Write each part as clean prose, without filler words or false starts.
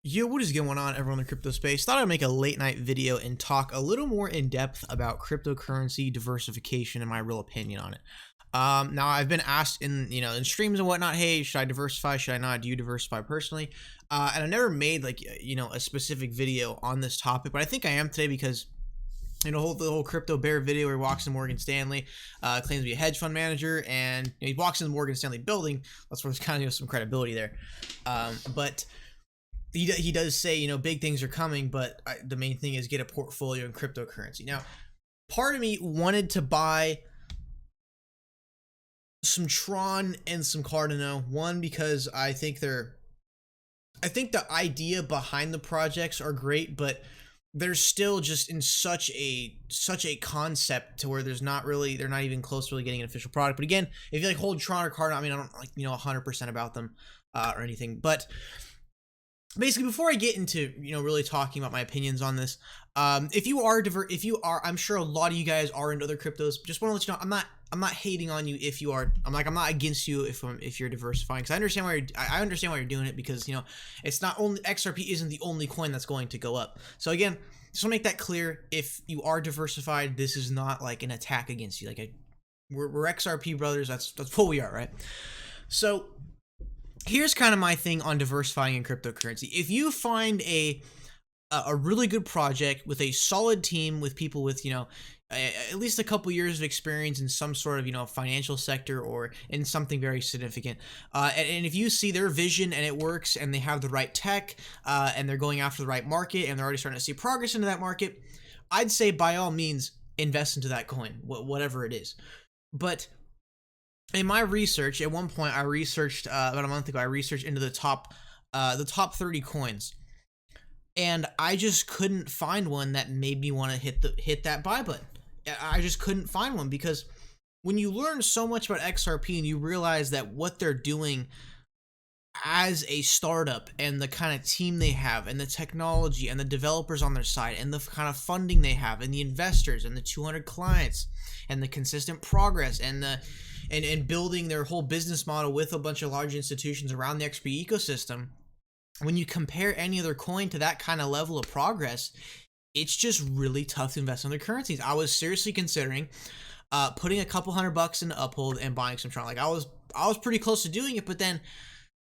Yo, what is going on, everyone in the crypto space? Thought I'd make a late night video and talk a little more in depth about cryptocurrency diversification and my real opinion on it. Now I've been asked in streams and whatnot, hey, should I diversify? Should I not? Do you diversify personally? And I've never made a specific video on this topic, but I think I am today because the whole crypto bear video where he walks in Morgan Stanley, claims to be a hedge fund manager, and he walks in the Morgan Stanley building. That's where there's kind of some credibility there, but. He does say, big things are coming, but the main thing is get a portfolio in cryptocurrency. Now, part of me wanted to buy some Tron and some Cardano. One, because I think the idea behind the projects are great, but they're still just in such a concept to where they're not even close to really getting an official product. But again, if you hold Tron or Cardano, I mean, I don't 100% about them or anything, but basically, before I get into really talking about my opinions on this, if you are, I'm sure a lot of you guys are into other cryptos. Just want to let you know, I'm not hating on you if you are. I'm not against you if you're diversifying, because I understand why you're doing it, because it's not only XRP isn't the only coin that's going to go up. So again, just want to make that clear. If you are diversified, this is not like an attack against you. We're XRP brothers. That's what we are, right? So. Here's kind of my thing on diversifying in cryptocurrency. If you find a really good project with a solid team, with people with at least a couple years of experience in some sort of financial sector or in something very significant, and if you see their vision and it works, and they have the right tech, and they're going after the right market, and they're already starting to see progress into that market, I'd say by all means invest into that coin, whatever it is. But in my research, at one point, I researched about a month ago. I researched into the top 30 coins, and I just couldn't find one that made me want to hit that buy button. I just couldn't find one, because when you learn so much about XRP and you realize that what they're doing as a startup, and the kind of team they have, and the technology, and the developers on their side, and the kind of funding they have, and the investors, and the 200 clients, and the consistent progress, and building their whole business model with a bunch of large institutions around the XP ecosystem, when you compare any other coin to that kind of level of progress, it's just really tough to invest in other currencies. I was seriously considering putting a couple $100 into Uphold and buying some Tron. I was pretty close to doing it, but then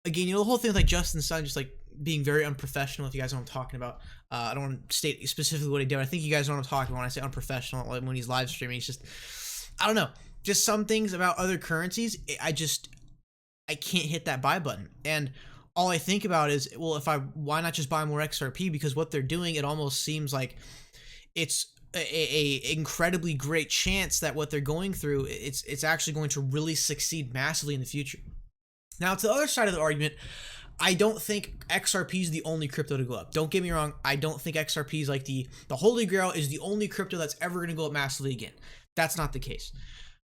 again, the whole thing with Justin Sun just being very unprofessional. If you guys know what I'm talking about, I don't want to state specifically what he did. I think you guys know what I'm talking about when I say unprofessional. When he's live streaming, he's just, I don't know. Just some things about other currencies, I can't hit that buy button. And all I think about is, well, why not just buy more XRP? Because what they're doing, it almost seems like it's a incredibly great chance that what they're going through, it's actually going to really succeed massively in the future. Now, to the other side of the argument, I don't think XRP is the only crypto to go up. Don't get me wrong. I don't think XRP is like the holy grail, is the only crypto that's ever going to go up massively again. That's not the case.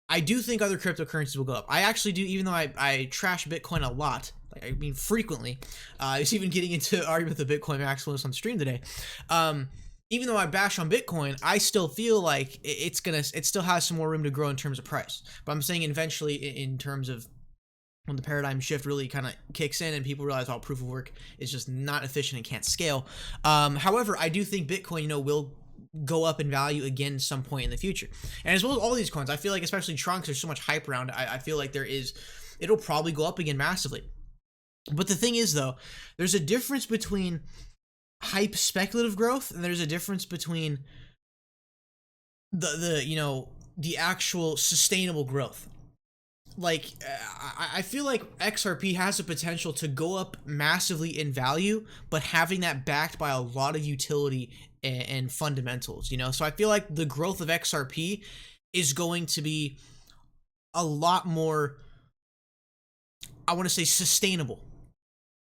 I do think other cryptocurrencies will go up. I actually do, even though I trash Bitcoin a lot, frequently. I was even getting into an argument with the Bitcoin maximalist on stream today. Even though I bash on Bitcoin, I still feel like it still has some more room to grow in terms of price. But I'm saying eventually, in terms of when the paradigm shift really kind of kicks in and people realize, oh, proof of work is just not efficient and can't scale. However, I do think Bitcoin, will go up in value again at some point in the future. And as well as all these coins, I feel like, especially Tron, there's so much hype around it, I feel like it'll probably go up again massively. But the thing is, though, there's a difference between hype speculative growth, and there's a difference between the actual sustainable growth. I feel like XRP has the potential to go up massively in value, but having that backed by a lot of utility and fundamentals, So I feel like the growth of XRP is going to be a lot more, I want to say, sustainable.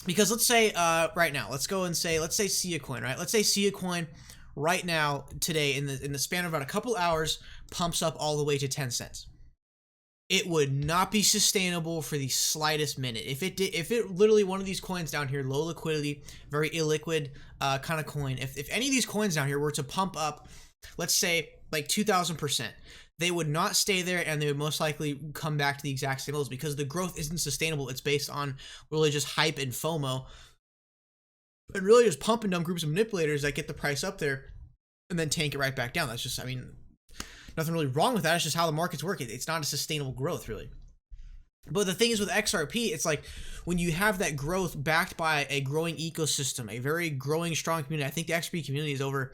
Because let's say right now, let's say Sia Coin, right? Let's say Sia Coin right now, today, in the span of about a couple hours, pumps up all the way to 10 cents. It would not be sustainable for the slightest minute. If it literally, one of these coins down here, low liquidity, very illiquid kind of coin, if any of these coins down here were to pump up, let's say like 2,000%, they would not stay there, and they would most likely come back to the exact same levels, because the growth isn't sustainable. It's based on really just hype and FOMO. and really just pump and dump groups of manipulators that get the price up there and then tank it right back down. That's just, I mean, nothing really wrong with that. It's just how the markets work. It's not a sustainable growth, really. But the thing is with XRP, it's like when you have that growth backed by a growing ecosystem, a very growing, strong community. I think the XRP community is over,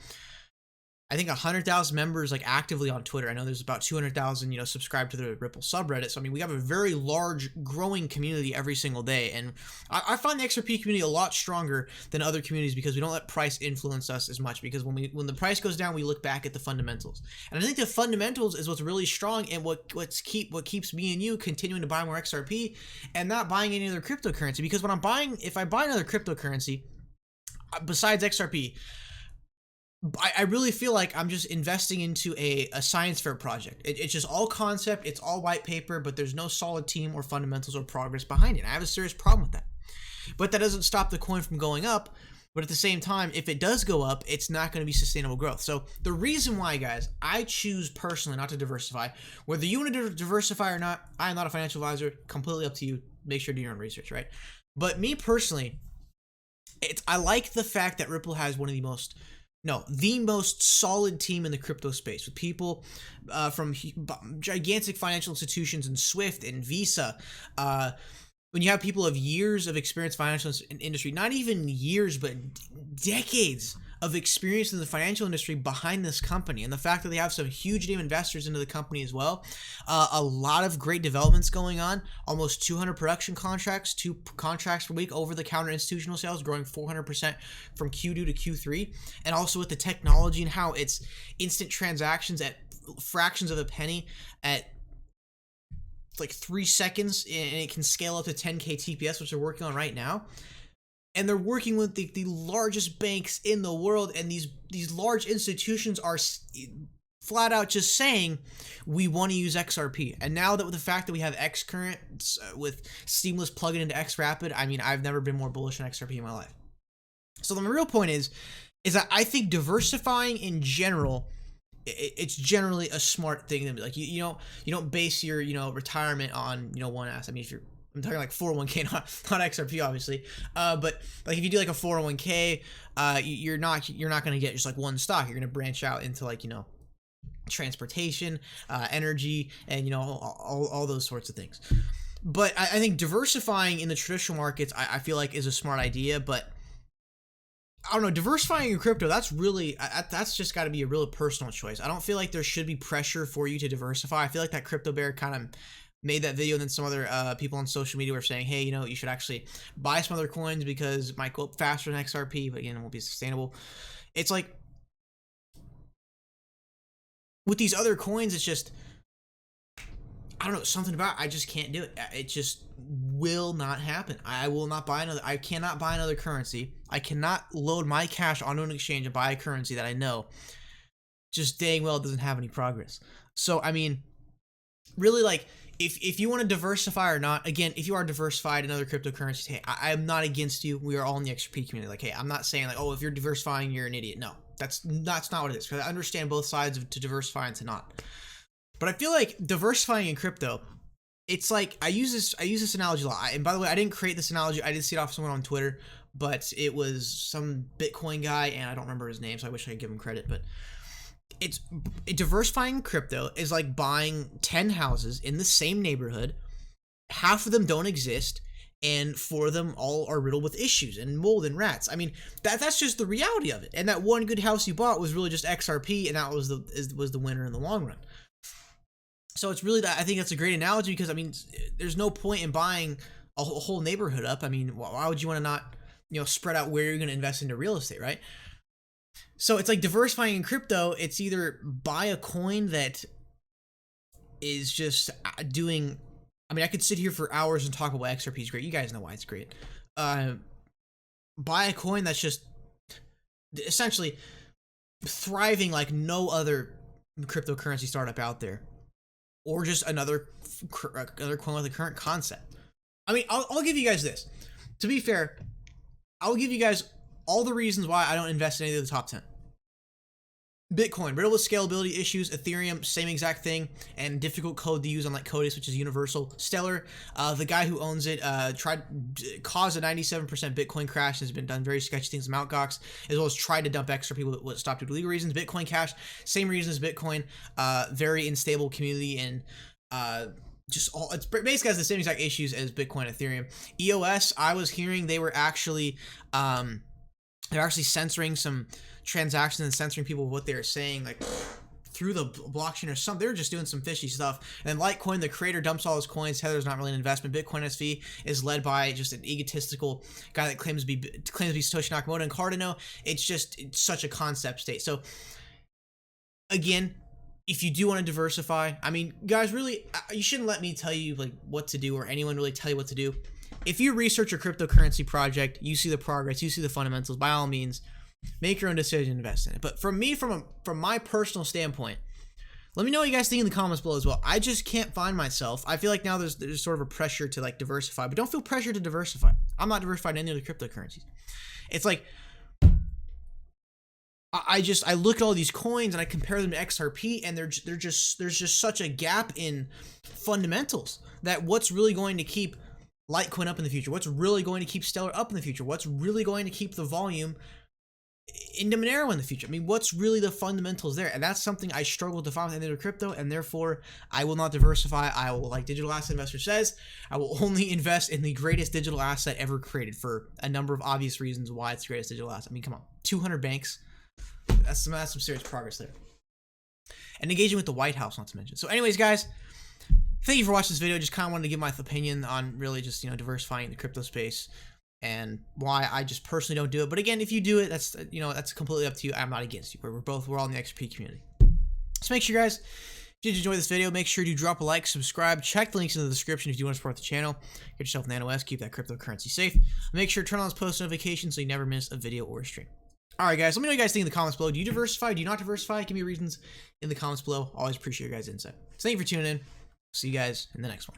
I think 100,000 members like actively on Twitter. I know there's about 200,000, subscribed to the Ripple subreddit. So I mean, we have a very large growing community every single day. And I find the XRP community a lot stronger than other communities because we don't let price influence us as much, because when the price goes down, we look back at the fundamentals. And I think the fundamentals is what's really strong and what keeps me and you continuing to buy more XRP and not buying any other cryptocurrency. Because if I buy another cryptocurrency besides XRP, I really feel like I'm just investing into a science fair project. It's just all concept, it's all white paper, but there's no solid team or fundamentals or progress behind it. And I have a serious problem with that. But that doesn't stop the coin from going up. But at the same time, if it does go up, it's not going to be sustainable growth. So the reason why, guys, I choose personally not to diversify, whether you want to diversify or not, I am not a financial advisor, completely up to you. Make sure to do your own research, right? But me personally, I like the fact that Ripple has the most solid team in the crypto space, with people from gigantic financial institutions and Swift and Visa. When you have people of years of experience in the financial industry, not even years, but decades of experience in the financial industry behind this company, and the fact that they have some huge name investors into the company as well, a lot of great developments going on, almost 200 production contracts, 2 contracts per week, over-the-counter institutional sales growing 400% from Q2 to Q3, and also with the technology and how it's instant transactions at fractions of a penny at like 3 seconds, and it can scale up to 10K TPS, which they're working on right now. And they're working with the largest banks in the world, and these large institutions are flat out just saying, we want to use XRP. And now that with the fact that we have Xcurrent with seamless plugin into XRapid, I mean, I've never been more bullish on XRP in my life. So the real point is that I think diversifying in general, it's generally a smart thing to be like, you don't base your retirement on one asset. I mean, I'm talking like 401k, not XRP, obviously. But like if you do like a 401k, you're not going to get just like one stock. You're going to branch out into like transportation, energy, and all those sorts of things. But I think diversifying in the traditional markets, I feel like is a smart idea. But I don't know, diversifying in crypto, that's just got to be a real personal choice. I don't feel like there should be pressure for you to diversify. I feel like that crypto bear kind of made that video, and then some other people on social media were saying, hey, you should actually buy some other coins because it might go up faster than XRP, but again, it won't be sustainable. It's like with these other coins, it's just, I don't know, something about it, I just can't do it. It just will not happen. I cannot buy another currency. I cannot load my cash onto an exchange and buy a currency that I know just dang well doesn't have any progress. So, I mean, really, like, if you want to diversify or not, again, if you are diversified in other cryptocurrencies, hey, I am not against you. We are all in the XRP community. Like, hey, I'm not saying like, oh, if you're diversifying, you're an idiot. No, that's not what it is. Because I understand both sides to diversify and to not. But I feel like diversifying in crypto, it's like I use this analogy a lot. And by the way, I didn't create this analogy. I did see it off someone on Twitter, but it was some Bitcoin guy, and I don't remember his name, so I wish I could give him credit. But it's diversifying crypto is like buying 10 houses in the same neighborhood. Half of them don't exist, and 4 of them all are riddled with issues and mold and rats. I mean, that's just the reality of it. And that one good house you bought was really just XRP, and that was the winner in the long run. So it's really that, I think that's a great analogy, because I mean, there's no point in buying a whole neighborhood up. I mean, why would you want to not spread out where you're going to invest into real estate, right? So it's like diversifying in crypto. It's either buy a coin that is just doing, I mean, I could sit here for hours and talk about why XRP is great. You guys know why it's great. Buy a coin that's just essentially thriving like no other cryptocurrency startup out there, or just another coin with a current concept. I mean, I'll give you guys this. To be fair, I'll give you guys all the reasons why I don't invest in any of the top 10. Bitcoin, riddled with scalability issues. Ethereum, same exact thing, and difficult code to use on like Codis, which is universal. Stellar, the guy who owns it, caused a 97% Bitcoin crash. Has been done very sketchy things with Mt. Gox, as well as tried to dump XRP, but stopped due to legal reasons. Bitcoin Cash, same reason as Bitcoin, very unstable community and it's basically has the same exact issues as Bitcoin and Ethereum. EOS, I was hearing they were actually they're actually censoring some transactions and censoring people what they're saying, like through the blockchain or something. They're just doing some fishy stuff. And Litecoin, the creator dumps all his coins. Tether's not really an investment. Bitcoin SV is led by just an egotistical guy that claims to be Satoshi Nakamoto. And Cardano, it's such a concept state. So again, if you do want to diversify, I mean, guys, really, you shouldn't let me tell you like what to do, or anyone really tell you what to do. If you research a cryptocurrency project, you see the progress, you see the fundamentals, by all means, make your own decision, invest in it. But for me, from my personal standpoint, let me know what you guys think in the comments below as well. I just can't find myself. I feel like now there's sort of a pressure to like diversify, but don't feel pressure to diversify. I'm not diversified in any other cryptocurrencies. It's like I look at all these coins and I compare them to XRP, and there's just such a gap in fundamentals that what's really going to keep Litecoin up in the future? What's really going to keep Stellar up in the future? What's really going to keep the volume in Monero in the future? I mean, what's really the fundamentals there? And that's something I struggle to find with any other crypto, and therefore I will not diversify. I will, like Digital Asset Investor says, I will only invest in the greatest digital asset ever created, for a number of obvious reasons why it's the greatest digital asset. I mean, come on, 200 banks. That's some serious progress there. And engaging with the White House, not to mention. So anyways, guys, thank you for watching this video. Just kind of wanted to give my opinion on really just, diversifying the crypto space and why I just personally don't do it. But again, if you do it, that's, that's completely up to you. I'm not against you. We're all in the XRP community. So make sure, guys, if you did enjoy this video, make sure to drop a like, subscribe, check the links in the description if you want to support the channel. Get yourself Nano S, keep that cryptocurrency safe. Make sure to turn on those post notifications so you never miss a video or a stream. Alright, guys, let me know what you guys think in the comments below. Do you diversify? Do you not diversify? Give me reasons in the comments below. Always appreciate your guys' insight. So thank you for tuning in. See you guys in the next one.